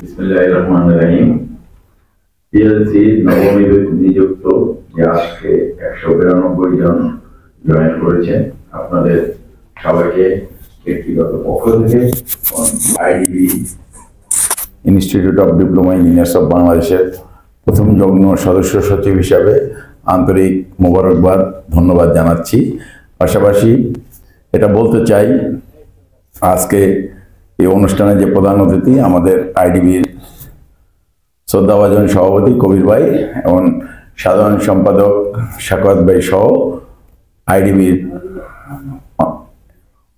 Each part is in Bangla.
বিসমিল্লাহির রহমানির রহিম। টিএলসি নবনিযুক্ত যে আজকে 192 জন জয়েন করেছেন, আপনাদের সবাইকে ব্যক্তিগত পক্ষ থেকে IDB institute of diploma engineers of বাংলাদেশের প্রথম যুগ্ম সদস্য সচিব হিসাবে আন্তরিক মোবারকবাদ, ধন্যবাদ জানাচ্ছি। পাশাপাশি এটা বলতে চাই, আজকে এই অনুষ্ঠানে যে প্রধান অতিথি আমাদের আইডিবির শ্রদ্ধাভাজন সভাপতি কবির ভাই এবং সাধারণ সম্পাদক শাকওয়াত ভাই সহ আইডিবির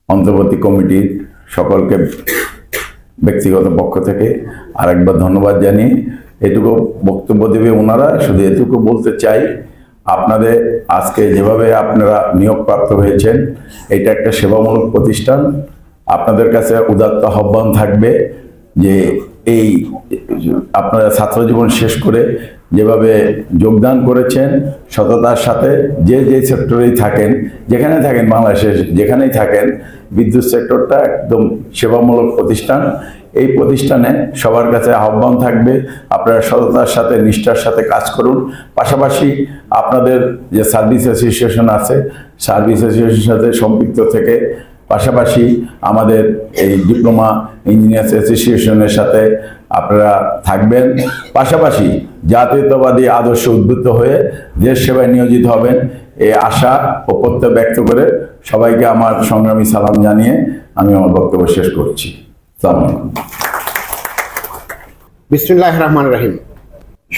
অন্তর্বর্তী কমিটির সকলকে ব্যক্তিগত পক্ষ থেকে আরেকবার ধন্যবাদ জানিয়ে এটুকু বক্তব্য দেবে ওনারা। শুধু এটুকু বলতে চাই, আপনাদের আজকে যেভাবে আপনারা নিয়োগপ্রাপ্ত হয়েছেন, এটা একটা সেবামূলক প্রতিষ্ঠান। আপনাদের কাছে উদাত্ত আহ্বান থাকবে যে এই আপনারা ছাত্র জীবন শেষ করে যেভাবে যোগদান করেছেন সততার সাথে, যে সেক্টরেই থাকেন, যেখানে থাকেন, বাংলাদেশে যেখানেই থাকেন, বিদ্যুৎ সেক্টরটা একদম সেবামূলক প্রতিষ্ঠান। এই প্রতিষ্ঠানে সবার কাছে আহ্বান থাকবে আপনারা সততার সাথে, নিষ্ঠার সাথে কাজ করুন। পাশাপাশি আপনাদের যে সার্ভিস অ্যাসোসিয়েশন আছে, সার্ভিস অ্যাসোসিয়েশনের সাথে সম্পৃক্ত থেকে পাশাপাশি আমাদের এই ডিপ্লোমা ইঞ্জিনিয়ার্স অ্যাসোসিয়েশনের সাথে আপনারা থাকবেন। পাশাপাশি জাতীয়তাবাদী আদর্শ উদ্বুদ্ধ হয়ে দেশ সেবায় নিয়োজিত হবেন, এই আশা ও প্রত্যয় ব্যক্ত করে সবাইকে আমার সংগ্রামী সালাম জানিয়ে আমি আমার বক্তব্য শেষ করছি। আসসালামু আলাইকুম। বিসমিল্লাহির রহমানির রহিম।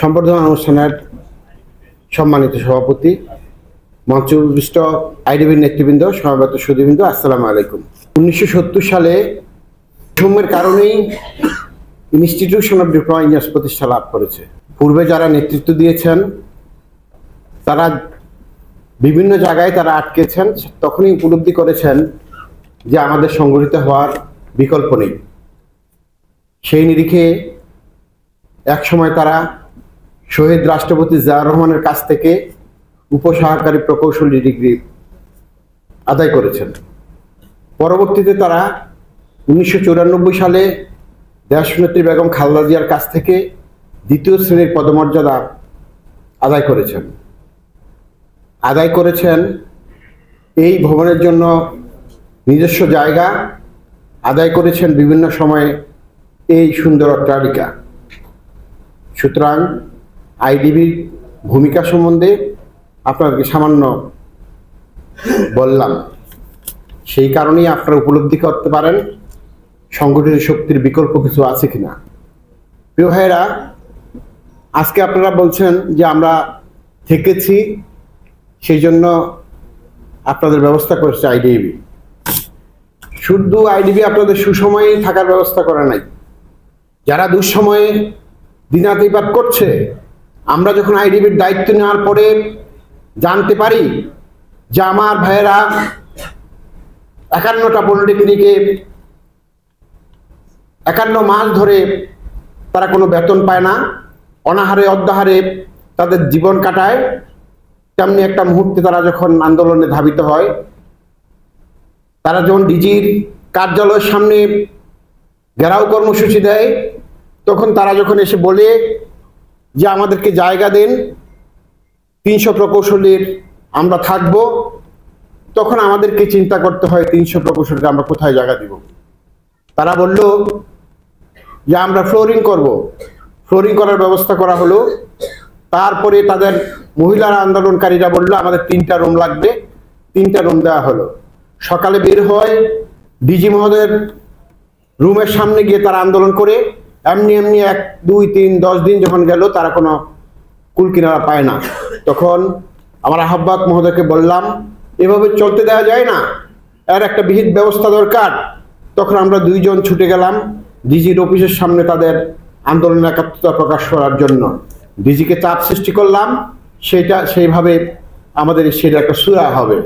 সম্বর্ধনা অনুষ্ঠানের সম্মানিত সভাপতি, মঞ্চবিষ্ট আইডিবির নেতৃবৃন্দ, সমবেত সুধীবৃন্দ, আসসালামু আলাইকুম। 1970 সালে সময়ের কারণেই ইনস্টিটিউশন অফ ডিপ্লোমা ইঞ্জিনিয়ার্স প্রতিষ্ঠা লাভ করেছে। পূর্বে যারা নেতৃত্ব দিয়েছেন তারা বিভিন্ন জায়গায় তারা আটকেছেন, তখনই উপলব্ধি করেছেন যে আমাদের সংগঠিত হওয়ার বিকল্প নেই। সেই নিরিখে একসময় তারা শহীদ রাষ্ট্রপতি জিয়াউর রহমানের কাছ থেকে উপসহকারী প্রকৌশলী ডিগ্রি আদায় করেছেন। পরবর্তীতে তারা 1994 সালে দেশনেত্রী বেগম খালেদা জিয়ার কাছ থেকে দ্বিতীয় শ্রেণীর পদমর্যাদা আদায় করেছেন। এই ভবনের জন্য নিজস্ব জায়গা আদায় করেছেন, বিভিন্ন সময়ে এই সুন্দর অট্টালিকা। সুতরাং আইডিবির ভূমিকা সম্বন্ধে আপনাদেরকে সামান্য বললাম, সেই কারণেই আপনারা উপলব্ধি করতে পারেন সংগঠিত শক্তির বিকল্প কিছু আছে কিনা। প্রিয় ভাইয়েরা, আজকে আপনারা বলছেন যে আমরা থেকেছি, সেই জন্য আপনাদের ব্যবস্থা করেছে আইডিবি। শুধু আইডিবি আপনাদের সুসময়ে থাকার ব্যবস্থা করে নাই, যারা দুঃসময়ে দিনাতিপাত করছে। আমরা যখন আইডিবির দায়িত্ব নেওয়ার পরে জানতে পারি যে আমার ভাইয়েরা 51টা পলিটেকনিকে 51 মাস ধরে তারা কোনো বেতন পায় না, অনাহারে অর্ধাহারে তাদের জীবন কাটায়, তেমনি একটা মুহূর্তে তারা যখন আন্দোলনে ধাবিত হয়, তারা যখন ডিজির কার্যালয়ের সামনে ঘেরাও কর্মসূচি দেয়, তখন তারা যখন এসে বলে যে আমাদেরকে জায়গা দেন, 300 প্রকৌশলীর আমরা থাকব, তখন আমাদেরকে চিন্তা করতে হয় 300 প্রকৌশলীকে আমরা কোথায় জায়গা দিব। তারা বলল যে আমরা ফ্লোরিং করব। ফ্লোরিং করার ব্যবস্থা করা হলো। তারপরে তাদের মহিলারা আন্দোলনকারীরা বলল আমাদের 3টা রুম লাগবে, 3টা রুম দেওয়া হলো। সকালে বের হয়, ডিজি মহোদয়ের রুমের সামনে গিয়ে তারা আন্দোলন করে এমনি 1, 2, 3, 10 দিন যখন গেল, তারা কোনো কুল কিনারা পায় না। তখন আমার আহ্বায়ক মহোদয়কে বললাম, এভাবে চলতে দেওয়া যায় না, এর একটা বিহিত ব্যবস্থা দরকার। তখন আমরা 2 জন ছুটে গেলাম ডিজির অফিসের সামনে তাদের আন্দোলন একাত্মতা প্রকাশ করার জন্য। ডিজিকে চাপ সৃষ্টি করলাম, সেইভাবে আমাদের সেটা একটা সুরা হবে।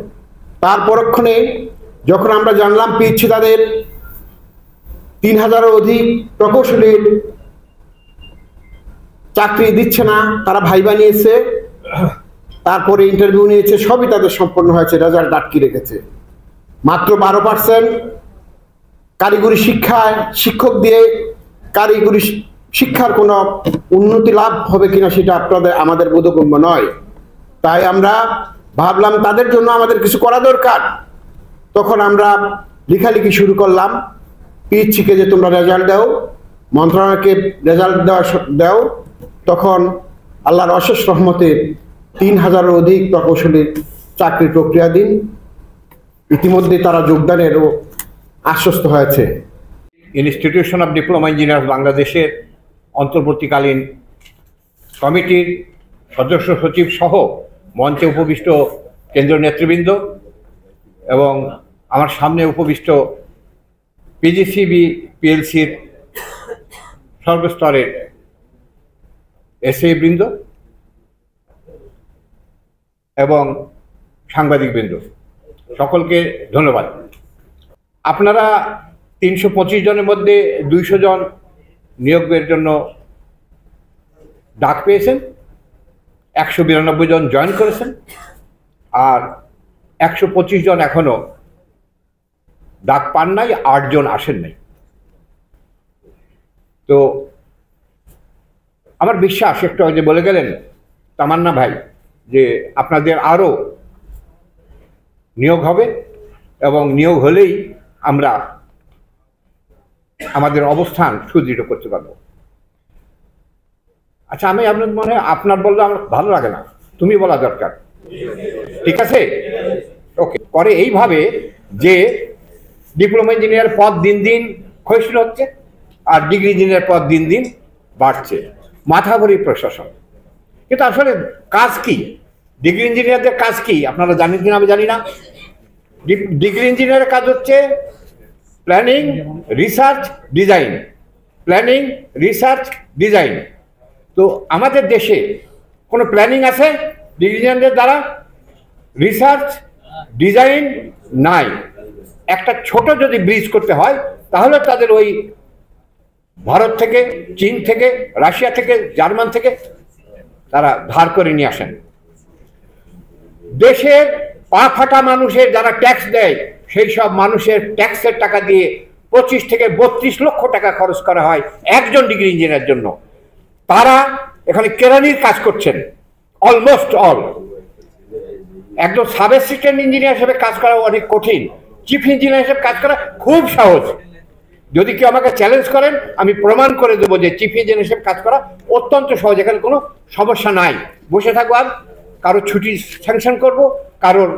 তার পরক্ষণে যখন আমরা জানলাম পিছিয়ে তাদের 3000-এর অধিক প্রকৌশলীর চাকরি দিচ্ছে না, তারা ভাইবা নিয়েছে, তারপরে ইন্টারভিউ নিয়েছে, সবই তাদের সম্পন্ন হয়েছে, রেজাল্ট আটকে রেখেছে। মাত্র 12% কারিগরি শিক্ষায় শিক্ষক দিয়ে কারিগরি শিক্ষার কোনো উন্নতি লাভ হবে কিনা সেটা আমাদের বোধগম্য নয়। তাই আমরা ভাবলাম তাদের জন্য আমাদের কিছু করা দরকার। তখন আমরা লেখালেখি শুরু করলাম, পিএইচসিকে যে তোমরা রেজাল্ট দাও, মন্ত্রণালয়কে রেজাল্ট দাও। তখন আল্লাহর অশেষ রহমতে 3000-এর অধিক প্রকৌশলী চাকরির প্রক্রিয়াধীন। ইতিমধ্যে তারা যোগদানেরও আশ্বস্ত হয়েছে। ইনস্টিটিউশন অফ ডিপ্লোমা ইঞ্জিনিয়ার বাংলাদেশের অন্তর্বর্তীকালীন কমিটির সদস্য সচিব সহ মঞ্চে উপবিষ্ট কেন্দ্রীয় নেতৃবৃন্দ এবং আমার সামনে উপবিষ্ট পিজিসিবি পিএলসির সর্বস্তরের এসএ বৃন্দ এবং সাংবাদিকবৃন্দ, সকলকে ধন্যবাদ। আপনারা 325 জনের মধ্যে 200 জন নিয়োগের জন্য ডাক পেয়েছেন, 192 জন জয়েন করেছেন, আর 125 জন এখনো ডাক পান নাই, 8 জন আসেন নাই। তো আমার বিশ্বাস, একটু আগে বলে গেলেন তামান্না ভাই, যে আপনাদের আরও নিয়োগ হবে এবং নিয়োগ হলেই আমরা আমাদের অবস্থান সুদৃঢ় করতে পারবো। আচ্ছা, আমি আপনার মনে আপনার বললে আমার ভালো লাগে না, তুমি বলা দরকার, ঠিক আছে? ওকে। পরে এইভাবে যে ডিপ্লোমা ইঞ্জিনিয়ার পদ দিন দিন ক্ষয়িষ্ণু হচ্ছে আর ডিগ্রি ইঞ্জিনিয়ার পদ দিন দিন বাড়ছে, মাথা ভরি প্রশাসন। কিন্তু আসলে কাজ কি? ডিগ্রি ইঞ্জিনিয়ারদের কাজ কি আপনারা জানেন কিনা আমি জানি না। ডিগ্রি ইঞ্জিনিয়ারের কাজ হচ্ছে planning, research, design. Planning, research, design. তো আমাদের দেশে কোনো প্ল্যানিং আছে ডিগ্রি ইঞ্জিনিয়ারদের দ্বারা? রিসার্চ, ডিজাইন নাই। একটা ছোট যদি ব্রিজ করতে হয় তাহলে তাদের ওই ভারত থেকে, চীন থেকে, রাশিয়া থেকে, জার্মান থেকে তারা ধার করে নিয়ে আসেন। দেশের পা ফাটা মানুষের যারা ট্যাক্স দেয় সেই সব মানুষের ট্যাক্সের টাকা দিয়ে 25 থেকে 32 লক্ষ টাকা খরচ করা হয় একজন ডিগ্রি ইঞ্জিনিয়ারের জন্য। তারা এখানে কেরানির কাজ করছেন অলমোস্ট অল। একজন সাব অ্যাসিস্ট্যান্ট ইঞ্জিনিয়ার হিসেবে কাজ করা অনেক কঠিন, চিফ ইঞ্জিনিয়ার হিসেবে কাজ করা খুব সহজ। যদি কেউ আমাকে চ্যালেঞ্জ করেন আমি প্রমাণ করে দেবো যে চিফ ইঞ্জিনিয়ার হিসেবে কাজ করা অত্যন্ত সহজ, এখানে কোনো সমস্যা নাই। বসে থাকবো আর কারোর ছুটি স্যাংশন করবো, কারোর